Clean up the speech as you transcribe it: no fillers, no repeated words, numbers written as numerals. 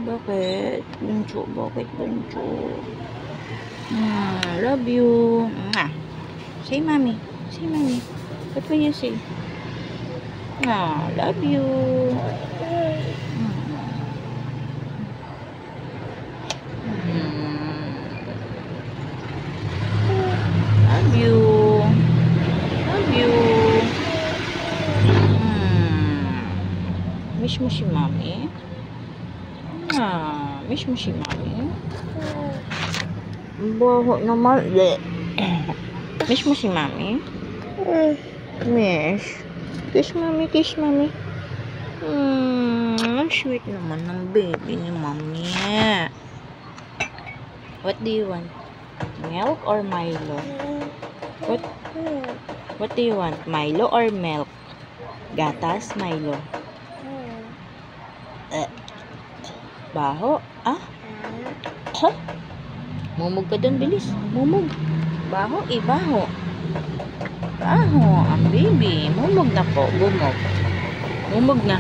Bakit? Bunso, bakit bunso? Love you. Say mommy. Say mommy. What will you say? Love you. Love you. Love you. Miss mo si mommy? Miss mo si mommy? Baho naman. Miss mo si mommy? Miss. Kiss mommy, kiss mommy. Sweet naman ng baby ni mommy. What do you want? Milk or Milo? What do you want? Milo or milk? Gatas, Milo. Baho? Mumog ka dun, bilis. Mumog. Baho, baho. Baho, ang baby. Mumog na po, bumog. Mumog na.